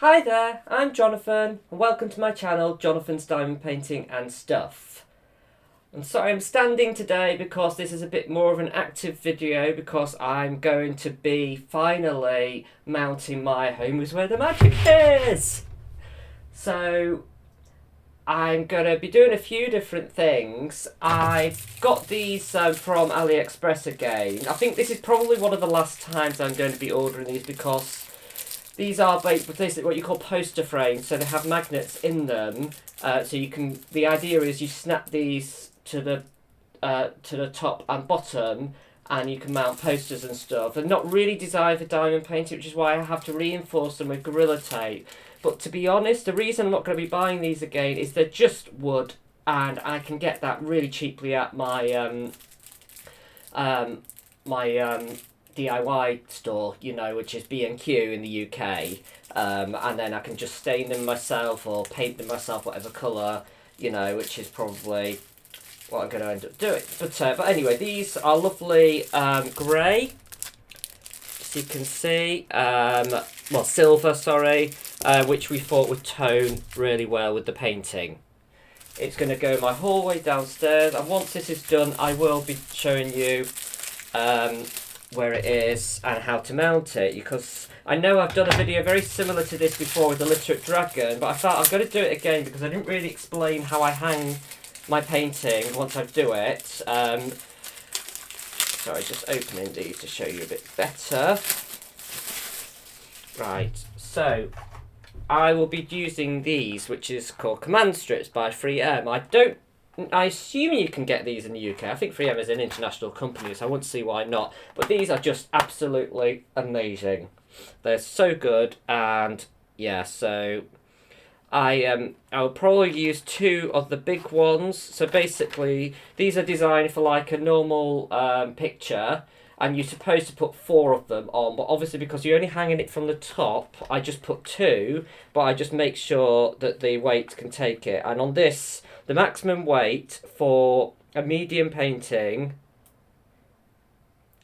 Hi there, I'm Jonathan, and welcome to my channel, Jonathan's Diamond Painting and Stuff. I'm sorry I'm standing today because this is a bit more of an active video because I'm going to be finally mounting my Home is Where the Magic is! So, I'm going to be doing a few different things. I've got these from AliExpress again. I think this is probably one of the last times I'm going to be ordering these because these are basically what you call poster frames, so they have magnets in them. So you can. The idea is you snap these to the top and bottom, and you can mount posters and stuff. They're not really designed for diamond painting, which is why I have to reinforce them with Gorilla Tape. But to be honest, the reason I'm not going to be buying these again is they're just wood, and I can get that really cheaply at my DIY store, you know, which is B&Q in the UK, and then I can just stain them myself or paint them myself, whatever colour, you know, which is probably what I'm going to end up doing. But anyway, these are lovely grey, as you can see, well, silver, sorry, which we thought would tone really well with the painting. It's going to go my whole way downstairs, and once this is done, I will be showing you where it is and how to mount it, because I know I've done a video very similar to this before with the Literate Dragon, but I thought I'm going to do it again because I didn't really explain how I hang my painting once I do it. Sorry, just opening these to show you a bit better. Right, so I will be using these, which is called Command Strips by 3M. I assume you can get these in the UK. I think 3M is an international company, so I wouldn't see why not. But these are just absolutely amazing. They're so good, and yeah, so I'll probably use two of the big ones. So basically, these are designed for like a normal picture, and you're supposed to put 4 of them on. But obviously, because you're only hanging it from the top, I just put 2. But I just make sure that the weight can take it. And on this, the maximum weight for a medium painting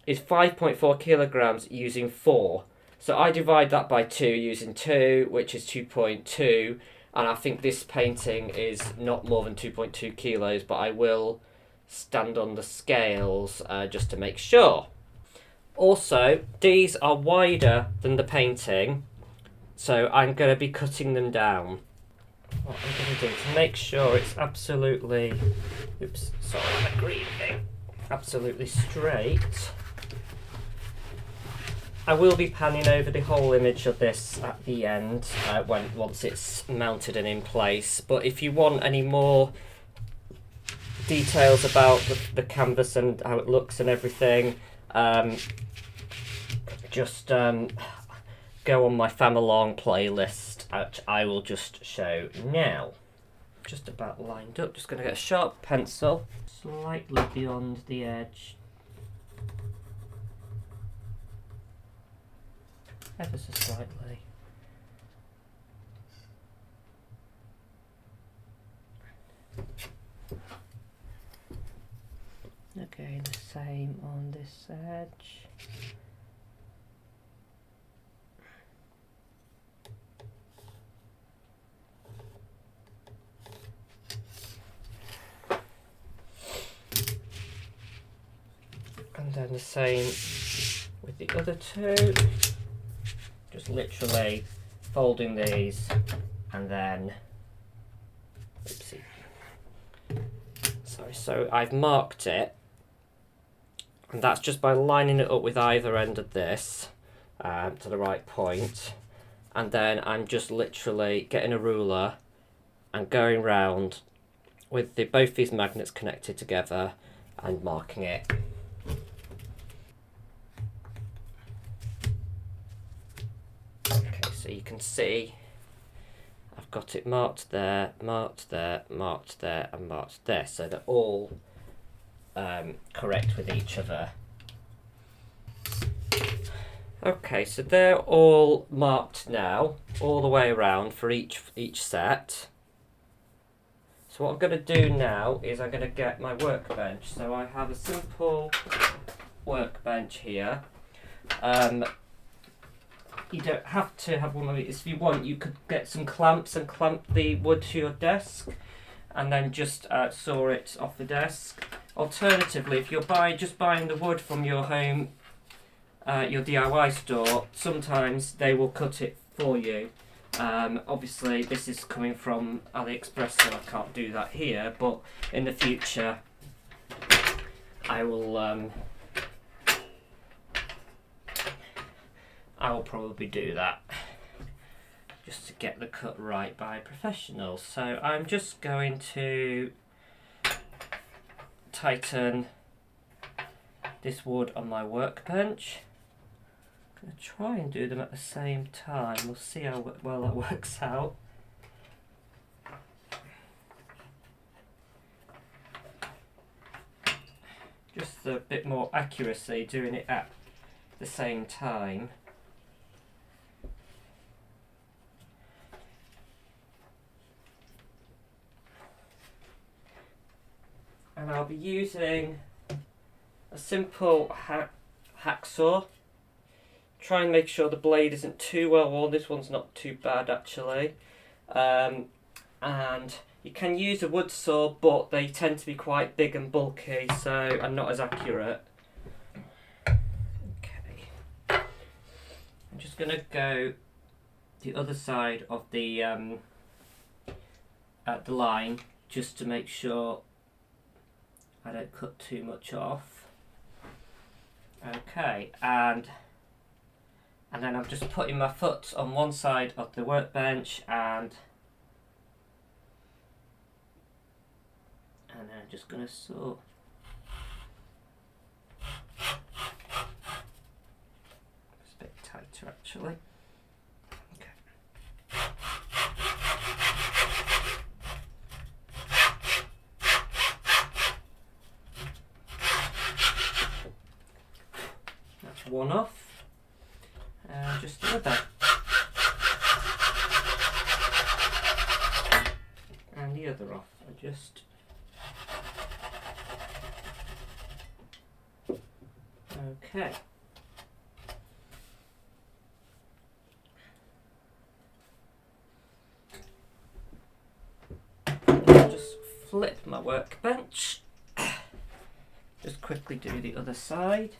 is 5.4 kilograms using 4. So I divide that by 2 using 2, which is 2.2. And I think this painting is not more than 2.2 kilos, but I will stand on the scales just to make sure. Also, these are wider than the painting, so I'm going to be cutting them down. What I'm going to do to make sure it's absolutely, absolutely straight, I will be panning over the whole image of this at the end once it's mounted and in place. But if you want any more details about the canvas and how it looks and everything, just go on my Famalong playlist, which I will just show now. Just about lined up. Just going to get a sharp pencil slightly beyond the edge. Ever so slightly. Okay, the same on this edge. And then the same with the other 2. Just literally folding these and then, oopsie. Sorry, so I've marked it, and that's just by lining it up with either end of this to the right point, and then I'm just literally getting a ruler and going round with both these magnets connected together and marking it. So you can see I've got it marked there, marked there, marked there, and marked there. So they're all correct with each other. Okay, so they're all marked now, all the way around for each set. So what I'm going to do now is I'm going to get my workbench. So I have a simple workbench here. you don't have to have one of these. If you want, you could get some clamps and clamp the wood to your desk and then just saw it off the desk. Alternatively, if you're just buying the wood from your home, your DIY store, sometimes they will cut it for you. Obviously this is coming from AliExpress, so I can't do that here, but in the future I will probably do that, just to get the cut right by professionals. So I'm just going to tighten this wood on my workbench. I'm going to try and do them at the same time. We'll see how well that works out. Just a bit more accuracy doing it at the same time. And I'll be using a simple hacksaw. Try and make sure the blade isn't too well worn. This one's not too bad actually. And you can use a wood saw, but they tend to be quite big and bulky, so and not as accurate. Okay. I'm just going to go the other side of the line, just to make sure I don't cut too much off. Okay, and then I'm just putting my foot on one side of the workbench, and then I'm just going to saw. It's a bit tighter actually. One off, and just another, and the other off. Okay. I'll just flip my workbench. Just quickly do the other side.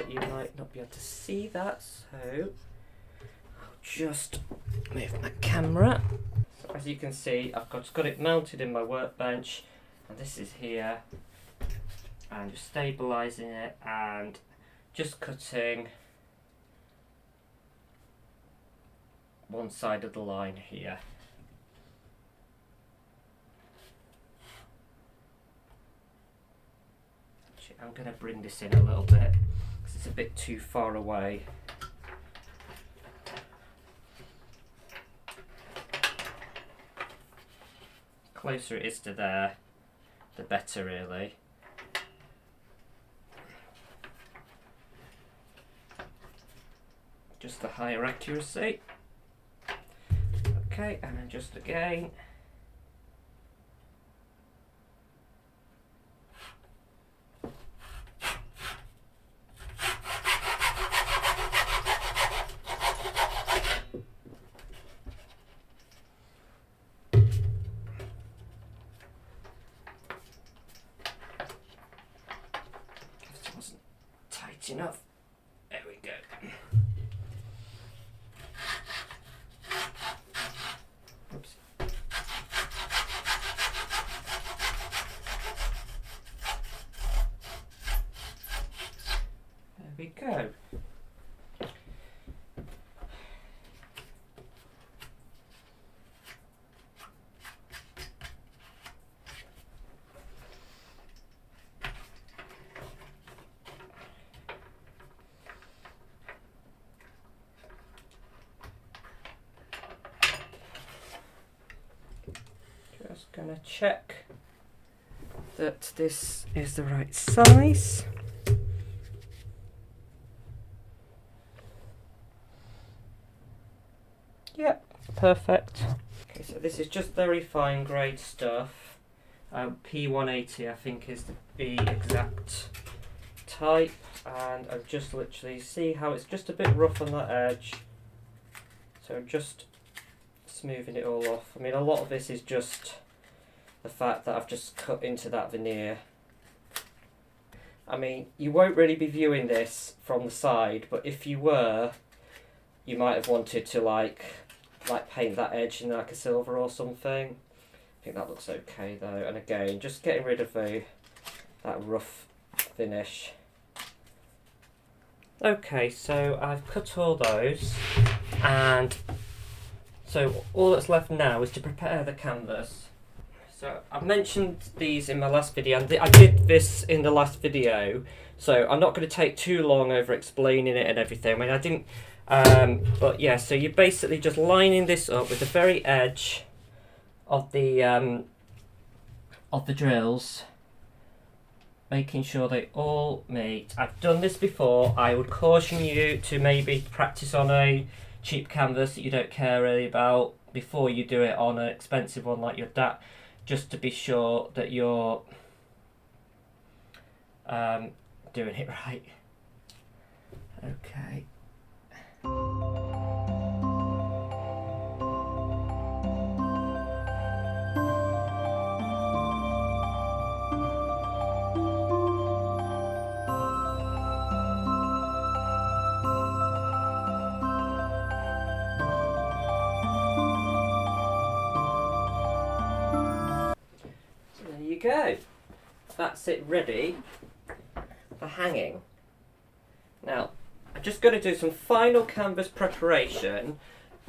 You might not be able to see that, so I'll just move my camera. So as you can see, I've just got it mounted in my workbench, and this is here, and just stabilising it and just cutting one side of the line here. I'm going to bring this in a little bit because it's a bit too far away. Closer it is to there, the better really. Just the higher accuracy. Okay, and then just again. Enough. There we go. Oops. There we go. Just gonna check that this is the right size. perfect. Okay, so this is just very fine grade stuff. P180 I think is the exact type, and I've just literally see how it's just a bit rough on that edge, so I'm just smoothing it all off. I mean, a lot of this is just the fact that I've just cut into that veneer. I mean, you won't really be viewing this from the side, but if you were, you might have wanted to like paint that edge in like a silver or something. I think that looks okay though, and again, just getting rid of that rough finish. Okay, so I've cut all those, and so all that's left now is to prepare the canvas. So I mentioned these in my last video, and I did this in the last video, so I'm not going to take too long over explaining it and everything. I mean, I didn't, but yeah, so you're basically just lining this up with the very edge of the drills, making sure they all meet. I've done this before. I would caution you to maybe practice on a cheap canvas that you don't care really about before you do it on an expensive one like your dad, just to be sure that you're doing it right. Okay. Go. That's it ready for hanging. Now, I'm just going to do some final canvas preparation.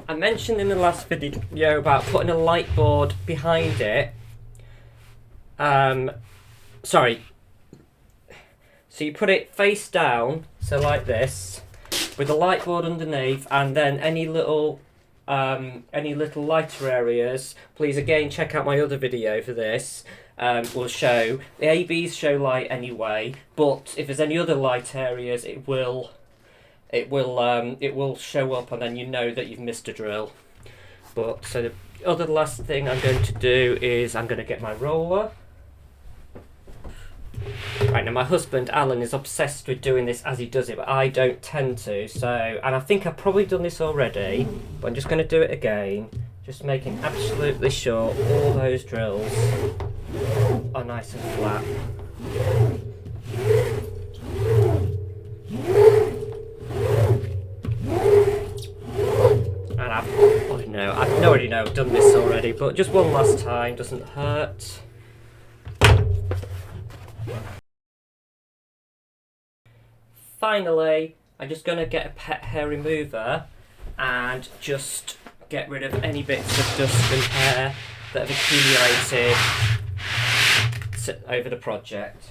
I mentioned in the last video about putting a light board behind it. Sorry. So you put it face down, so like this, with a light board underneath, and then any little lighter areas, please again check out my other video for this. Will show the ABs show light anyway, but if there's any other light areas, it will show up, and then you know that you've missed a drill. But so the other last thing I'm going to do is I'm going to get my roller. Right, now my husband Alan is obsessed with doing this as he does it, but I don't tend to. So, and I think I've probably done this already, but I'm just going to do it again, just making absolutely sure all those drills are nice and flat. And I already know I've done this already, but just one last time doesn't hurt. Finally, I'm just going to get a pet hair remover and just get rid of any bits of dust and hair that have accumulated over the project.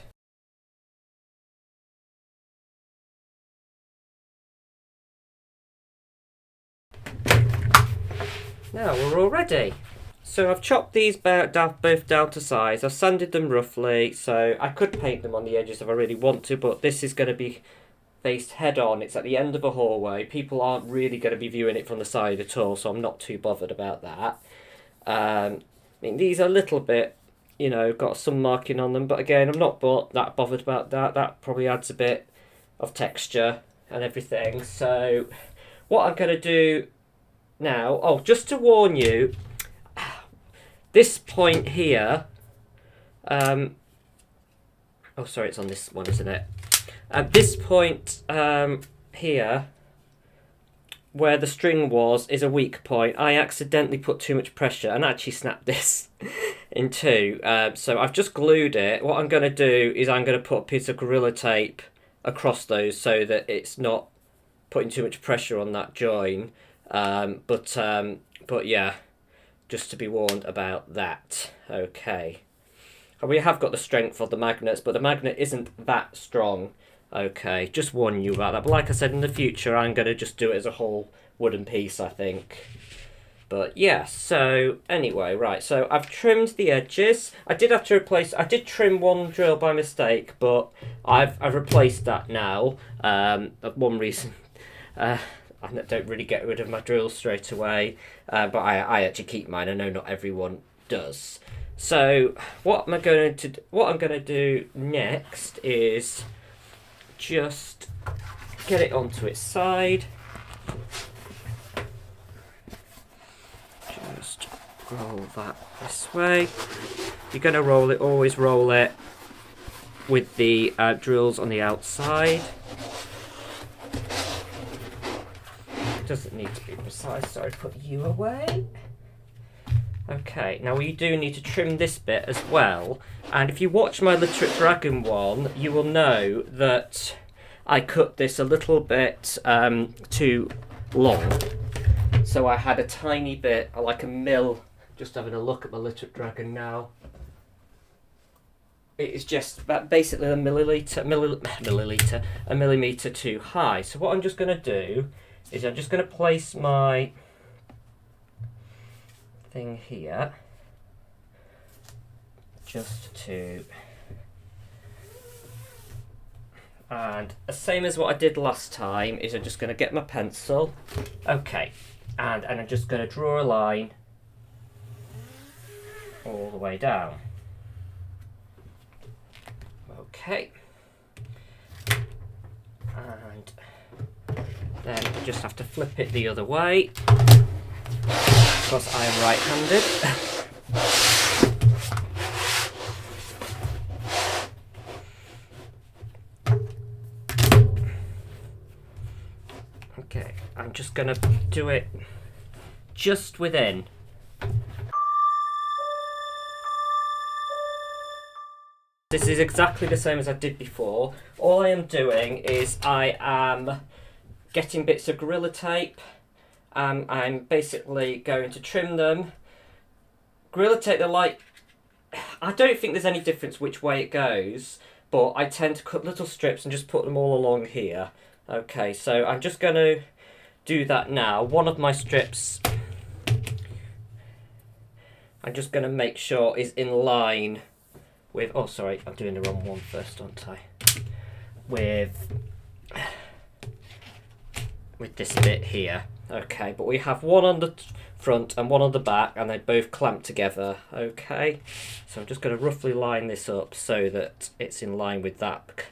Now we're all ready. So I've chopped these both down to size. I've sanded them roughly, so I could paint them on the edges if I really want to, but this is going to be faced head on. It's at the end of a hallway. People aren't really going to be viewing it from the side at all, so I'm not too bothered about that. I mean, these are a little bit, you know, got some marking on them, but again, I'm not that bothered about that. That probably adds a bit of texture and everything. So what I'm going to do now, oh, just to warn you, this point here, oh sorry, it's on this one, isn't it? At this point here, where the string was, is a weak point. I accidentally put too much pressure and actually snapped this in two. So I've just glued it. What I'm going to do is I'm going to put a piece of Gorilla Tape across those so that it's not putting too much pressure on that join. But yeah, just to be warned about that. Okay. And we have got the strength of the magnets, but the magnet isn't that strong. Okay, just warning you about that. But like I said, in the future, I'm going to just do it as a whole wooden piece, I think. But yeah, so anyway, right. So I've trimmed the edges. I did have to replace, I did trim one drill by mistake, but I've replaced that now. One reason. I don't really get rid of my drills straight away, but I actually keep mine. I know not everyone does. So what I'm going to do next is just get it onto its side. Just roll that this way. You're going to roll it, always roll it with the drills on the outside. It doesn't need to be precise, so I put you away. Okay, now we do need to trim this bit as well, and if you watch my Literate Dragon one, you will know that I cut this a little bit too long. So I had a tiny bit, like a mil, just having a look at my Literate Dragon now. It is just basically a millimetre too high. So what I'm just going to do is I'm just going to place my thing here, just to, and the same as what I did last time is I'm just going to get my pencil, okay, and I'm just going to draw a line all the way down. Okay, and then I just have to flip it the other way because I am right-handed. Okay, I'm just going to do it just within. This is exactly the same as I did before. All I am doing is I am getting bits of Gorilla Tape. I'm basically going to trim them. Gorilla Tape, they're like, I don't think there's any difference which way it goes, but I tend to cut little strips and just put them all along here. Okay, so I'm just going to do that now. One of my strips, I'm just going to make sure is in line with, oh sorry, I'm doing the wrong one first, aren't I? With this bit here. Okay, but we have one on the front and one on the back, and they both clamp together. Okay, so I'm just going to roughly line this up so that it's in line with that.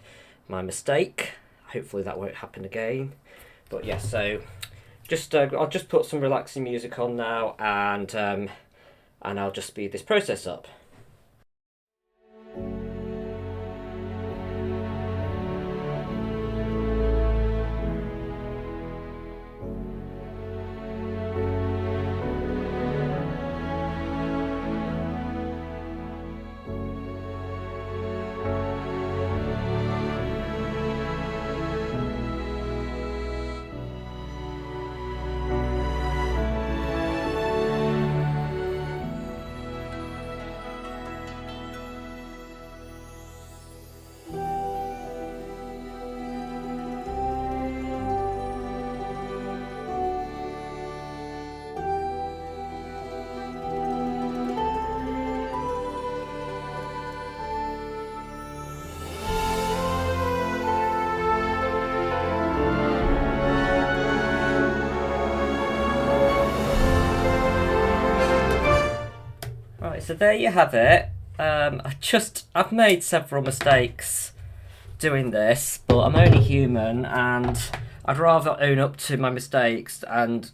My mistake. Hopefully that won't happen again. But yeah, so just I'll just put some relaxing music on now, and I'll just speed this process up. So there you have it. I've made several mistakes doing this, but I'm only human, and I'd rather own up to my mistakes and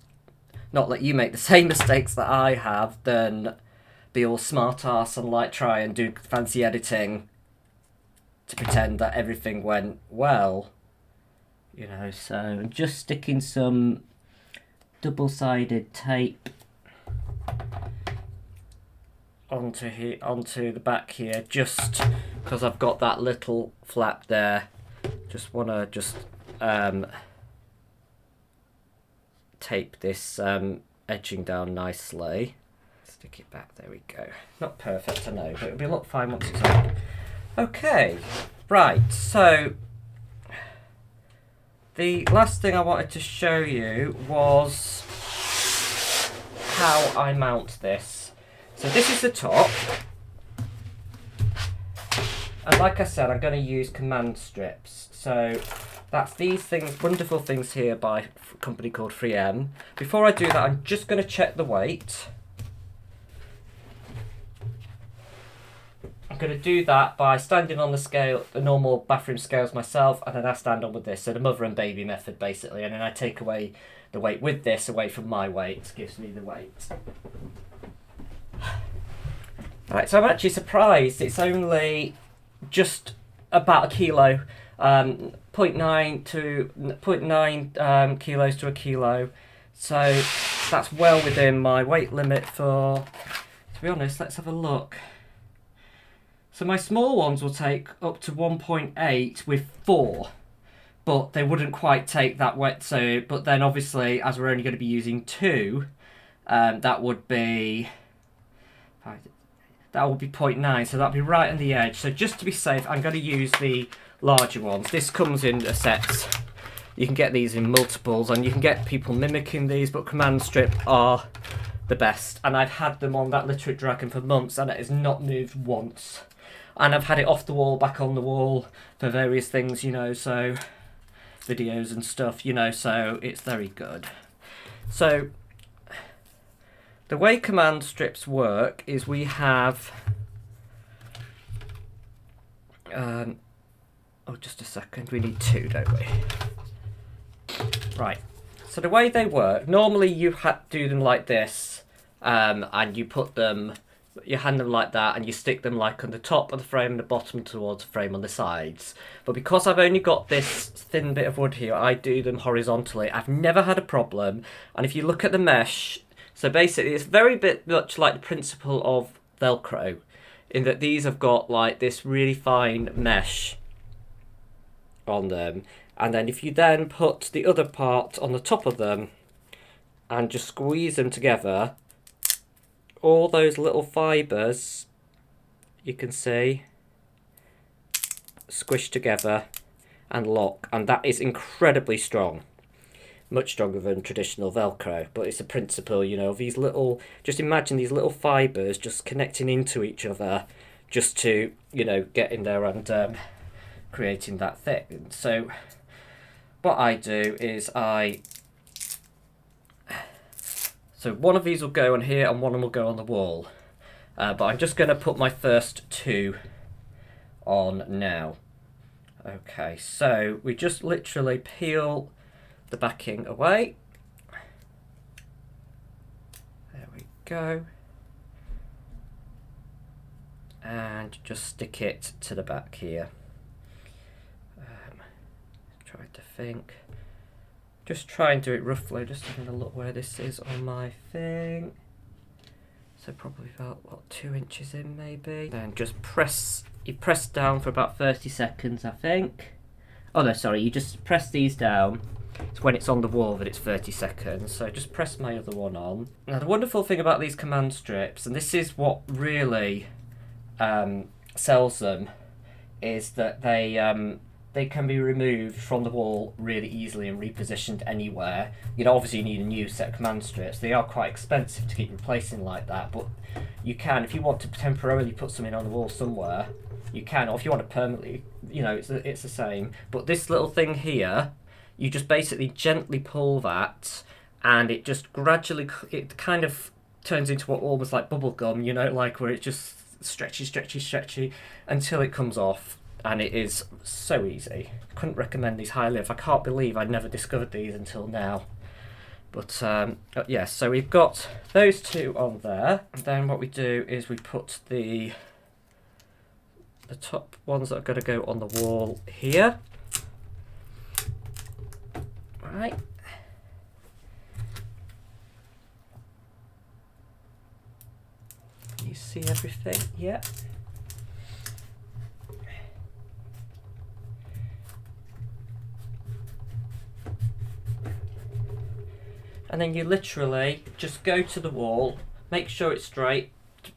not let you make the same mistakes that I have than be all smart ass and like try and do fancy editing to pretend that everything went well. You know, so I'm just sticking some double-sided tape onto the back here, just because I've got that little flap there. Just want to tape this edging down nicely. Stick it back, there we go. Not perfect, I know, but it'll look fine once it's on. Okay, right, so the last thing I wanted to show you was how I mount this. So this is the top, and like I said, I'm going to use command strips. So That's these things, wonderful things here by a company called 3M. Before I do that, I'm just going to check the weight. I'm going to do that by standing on the scale, the normal bathroom scales myself, and then I stand on with this. So the mother and baby method, basically. And then I take away the weight with this away from my weight. Gives me the weight. Right, so I'm actually surprised. It's only just about a kilo. 0.9 to 0.9 kilos to a kilo, so that's well within my weight limit for, to be honest. Let's have a look. So my small ones will take up to 1.8 with 4, but they wouldn't quite take that weight. So, but then obviously, as we're only going to be using 2, that would be 0.9, so that'll be right on the edge. So just to be safe, I'm going to use the larger ones. This comes in a set. You can get these in multiples, and you can get people mimicking these, but Command Strip are the best. And I've had them on that Literate Dragon for months, and it has not moved once. And I've had it off the wall, back on the wall for various things, you know, so videos and stuff, you know, so it's very good. So the way Command Strips work is we have oh, just a second, we need 2, don't we? Right, so the way they work, normally you do them like this, and you put them, you hand them like that, and you stick them like on the top of the frame and the bottom towards the frame on the sides. But because I've only got this thin bit of wood here, I do them horizontally. I've never had a problem, and if you look at the mesh, so basically it's very much like the principle of Velcro, in that these have got like this really fine mesh on them, and then if you then put the other part on the top of them and just squeeze them together, all those little fibres, you can see, squish together and lock, and that is incredibly strong. Much stronger than traditional Velcro, but it's a principle, you know, of these little, just imagine these little fibres just connecting into each other just to, you know, get in there and creating that thing. So what I do is so one of these will go on here and one of them will go on the wall, but I'm just going to put my first 2 on now. Okay, so we just literally peel the backing away. There we go. And just stick it to the back here. Try to think. Just try and do it roughly, just having a look where this is on my thing. So probably about, what, 2 inches in maybe. Then just press, you press down for about 30 seconds, I think. Oh no, sorry, you just press these down. It's when it's on the wall that it's 30 seconds. So just press my other one on. Now the wonderful thing about these Command Strips, and this is what really sells them, is that they can be removed from the wall really easily and repositioned anywhere. You know, obviously you need a new set of Command Strips. They are quite expensive to keep replacing like that, but you can, if you want to temporarily put something on the wall somewhere, you can, or if you want to permanently, you know, it's the same. But this little thing here, you just basically gently pull that, and it just gradually, it kind of turns into what almost like bubble gum, you know, like where it just stretchy until it comes off. And it is so easy. I couldn't recommend these highly enough. I can't believe I never discovered these until now. But yeah, so we've got those 2 on there. And then what we do is we put the top ones that are going to go on the wall here. Right. You see everything? Yeah. And then you literally just go to the wall, make sure it's straight,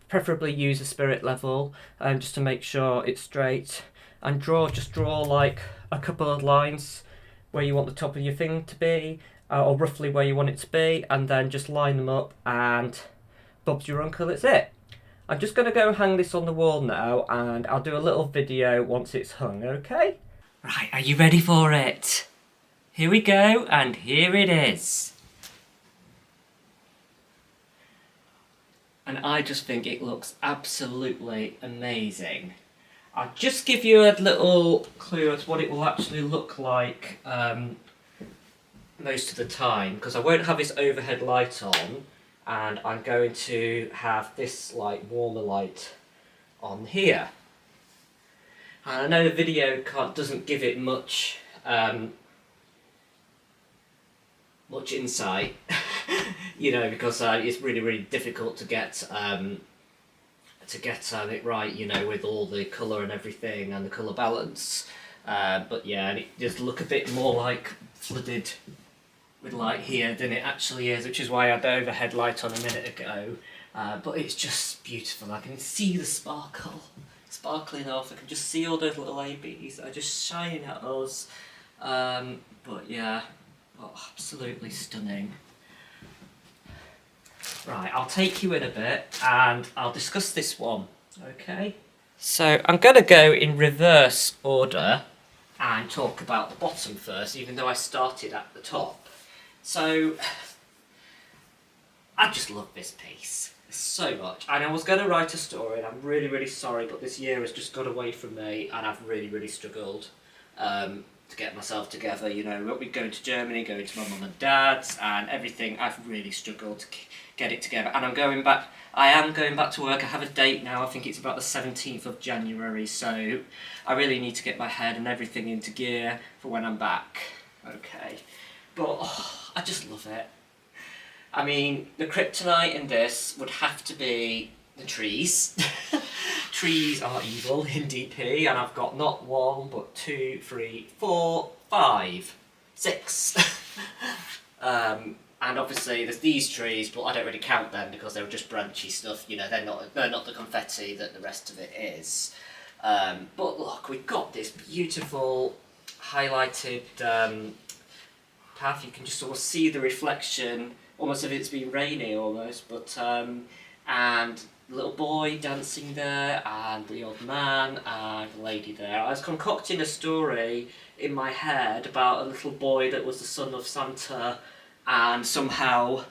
preferably use a spirit level, just to make sure it's straight, and just draw like a couple of lines where you want the top of your thing to be, or roughly where you want it to be, and then just line them up, and Bob's your uncle, it's it. I'm just going to go hang this on the wall now, and I'll do a little video once it's hung, okay? Right, are you ready for it? Here we go, and here it is. And I just think it looks absolutely amazing. I'll just give you a little clue as what it will actually look like most of the time, because I won't have this overhead light on, and I'm going to have this warmer light on here. And I know the video doesn't give it much much insight, you know, because it's really difficult to get it right, you know, with all the colour and everything and the colour balance. But yeah, and it does look a bit more like flooded with light here than it actually is, which is why I had the overhead light on a minute ago. But it's just beautiful. I can see the sparkling off. I can just see all those little ABs that are just shining at us. But yeah, absolutely stunning. Right, I'll take you in a bit and I'll discuss this one, okay? So I'm going to go in reverse order and talk about the bottom first, even though I started at the top. So, I just love this piece so much. And I was going to write a story, and I'm really sorry, but this year has just got away from me, and I've really struggled to get myself together. You know, we're going to Germany, going to my mum and dad's, and everything. I've really struggled to get it together. And I am going back to work. I have a date now. I think it's about the 17th of January, so I really need to get my head and everything into gear for when I'm back. Okay. But I just love it. I mean, the kryptonite in this would have to be the trees. Trees are evil in DP, and I've got not 1, but 2, 3, 4, 5, 6. And obviously there's these trees, but I don't really count them because they're just branchy stuff. You know, they're not the confetti that the rest of it is. But look, we've got this beautiful highlighted path. You can just sort of see the reflection, almost as if it's been rainy almost. But and the little boy dancing there, and the old man, and the lady there. I was concocting a story in my head about a little boy that was the son of Santa, and somehow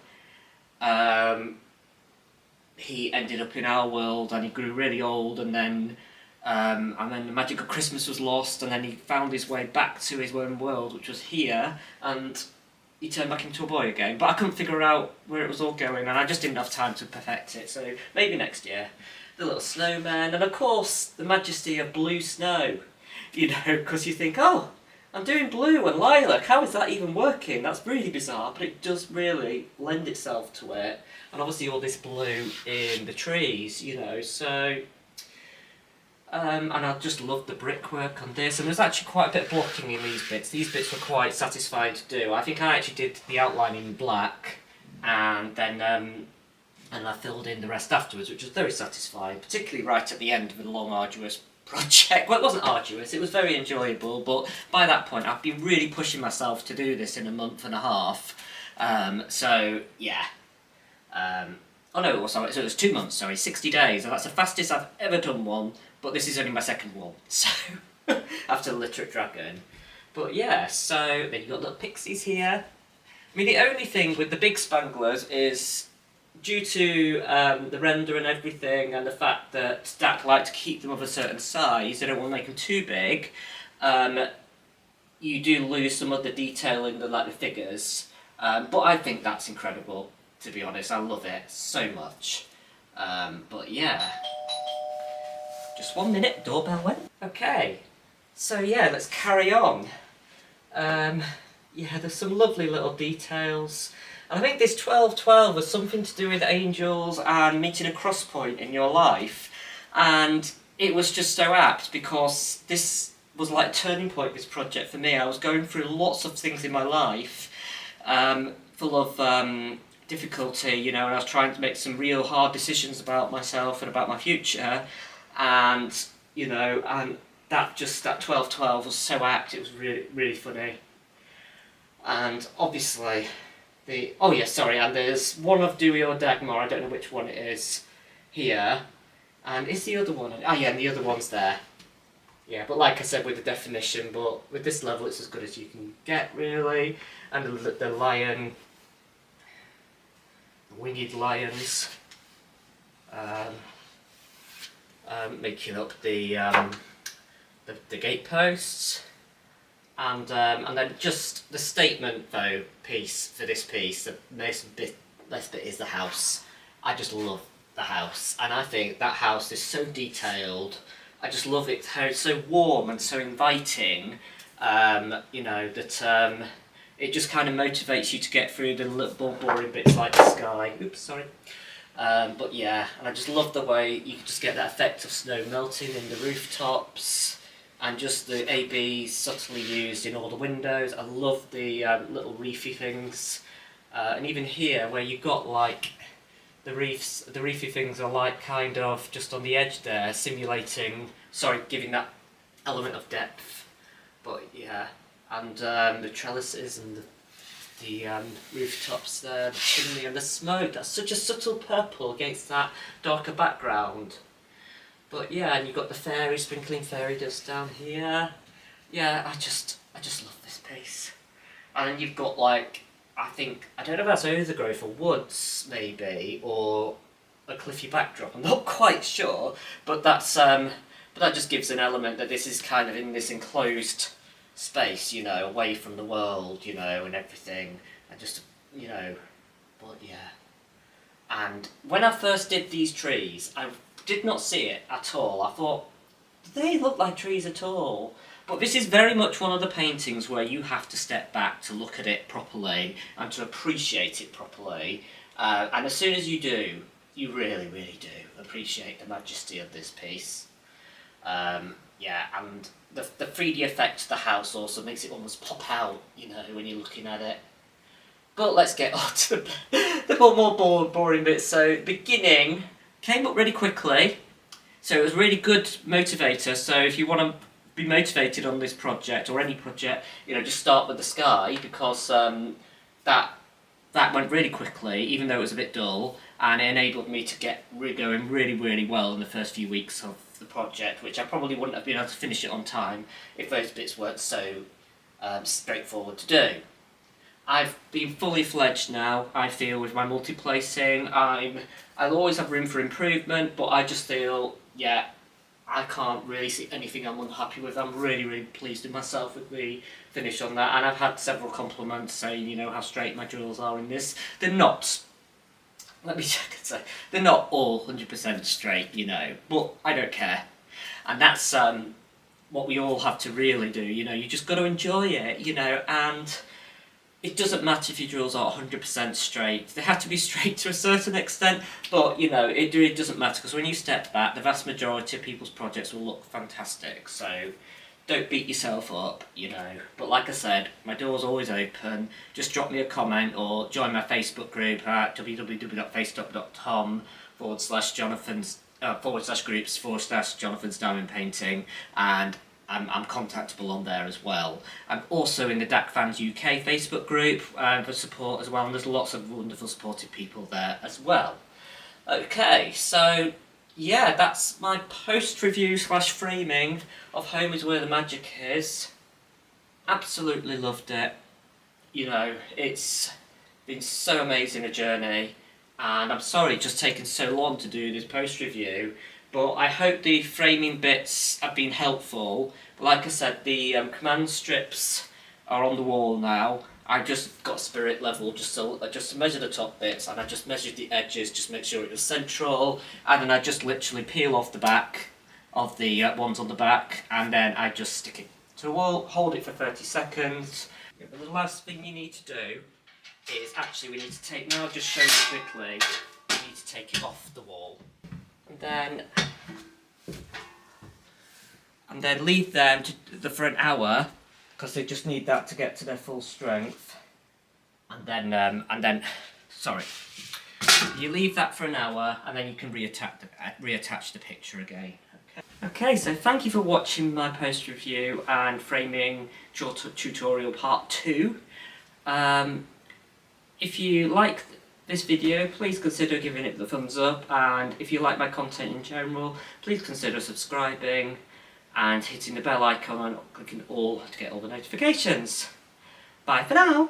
he ended up in our world, and he grew really old, and then the magic of Christmas was lost, and then he found his way back to his own world, which was here, and he turned back into a boy again. But I couldn't figure out where it was all going, and I just didn't have time to perfect it, so maybe next year. The little snowman, and of course the majesty of blue snow, you know, because you think, oh, I'm doing blue and lilac, how is that even working? That's really bizarre, but it does really lend itself to it. And obviously all this blue in the trees, you know, so... and I just love the brickwork on this, and there's actually quite a bit of blocking in these bits. These bits were quite satisfying to do. I think I actually did the outline in black, and then and I filled in the rest afterwards, which was very satisfying, particularly right at the end of a long, arduous project. Well, it wasn't arduous, it was very enjoyable, but by that point I've been really pushing myself to do this in a month and a half. So, yeah. Oh no, sorry, so it was 2 months, sorry, 60 days, and that's the fastest I've ever done one, but this is only my second one, so, after Literate Dragon. But yeah, so, then you've got little pixies here. I mean, the only thing with the big spanglers is, due to the render and everything, and the fact that Stack like to keep them of a certain size, they don't want to make them too big, you do lose some of the detail in the figures, but I think that's incredible. To be honest, I love it so much. But yeah. Just 1 minute, doorbell went. Okay, so yeah, let's carry on. Yeah, there's some lovely little details. And I think this 12-12 was something to do with angels and meeting a cross point in your life. And it was just so apt because this was like a turning point, this project for me. I was going through lots of things in my life, full of difficulty, you know, and I was trying to make some real hard decisions about myself and about my future, and you know, and that 12-12 was so apt. It was really funny. And obviously and there's one of Dewey or Dagmar, I don't know which one it is here, and is the other one, and the other one's there. yeah, but like I said with the definition, but with this level it's as good as you can get really. And the lion, the winged lions, making up the gateposts. And then just the statement though piece for this piece, the best bit is the house. I just love the house, and I think that house is so detailed. I just love it how it's so warm and so inviting. You know that it just kind of motivates you to get through the little boring bits like the sky. Oops, sorry. But yeah, and I just love the way you can just get that effect of snow melting in the rooftops. And just the ABs subtly used in all the windows. I love the little reefy things. And even here, where you've got like the reefy things are like kind of just on the edge there, giving that element of depth. But yeah, and the trellises and the rooftops there, the chimney and the smoke, that's such a subtle purple against that darker background. But yeah, and you've got the fairy sprinkling fairy dust down here. Yeah, I just love this piece. And then you've got like, I don't know if that's overgrowth or woods maybe, or a cliffy backdrop. I'm not quite sure, but that's but that just gives an element that this is kind of in this enclosed space, you know, away from the world, you know, and everything, and just, you know, but yeah. And when I first did these trees, I did not see it at all. I thought, do they look like trees at all? But this is very much one of the paintings where you have to step back to look at it properly and to appreciate it properly. And as soon as you do, you really, really do appreciate the majesty of this piece. Yeah, and the 3D effect of the house also makes it almost pop out, you know, when you're looking at it. But let's get on to the more boring bits. So, beginning came up really quickly, so it was a really good motivator. So if you want to be motivated on this project or any project, you know, just start with the sky, because that went really quickly, even though it was a bit dull, and it enabled me to get going really, really well in the first few weeks of the project, which I probably wouldn't have been able to finish it on time if those bits weren't so straightforward to do. I've been fully fledged now, I feel, with my multi-placing. I'll always have room for improvement, but I just feel, yeah, I can't really see anything I'm unhappy with. I'm really, really pleased with myself with the finish on that, and I've had several compliments saying, you know, how straight my drills are in this. They're not, let me check and say, they're not all 100% straight, you know, but I don't care. And that's what we all have to really do, you know, you just got to enjoy it, you know, and it doesn't matter if your drills are 100% straight. They have to be straight to a certain extent, but you know, it really doesn't matter, because when you step back, the vast majority of people's projects will look fantastic. So don't beat yourself up, you know. But like I said, my door's always open. Just drop me a comment or join my Facebook group at www.facebook.com/Jonathan's Diamond Painting, and I'm contactable on there as well. I'm also in the DAC Fans UK Facebook group for support as well, and there's lots of wonderful supportive people there as well. Okay, so yeah, that's my post-review / framing of Home is Where the Magic Is. Absolutely loved it. You know, it's been so amazing a journey, and I'm sorry it's just taken so long to do this post-review. But I hope the framing bits have been helpful. But like I said, the command strips are on the wall now. I just got spirit level just to measure the top bits, and I just measured the edges, just make sure it was central, and then I just literally peel off the back of the ones on the back, and then I just stick it to the wall, hold it for 30 seconds. Yeah, but the last thing you need to do is actually we need to take, now I've just shown you quickly, we need to take it off the wall. And then leave them for an hour, because they just need that to get to their full strength. And then you leave that for an hour, and then you can reattach the picture again. Okay, so thank you for watching my post review and framing tutorial part 2. If you like this video, please consider giving it the thumbs up, and if you like my content in general, please consider subscribing. and hitting the bell icon and clicking all to get all the notifications. Bye for now.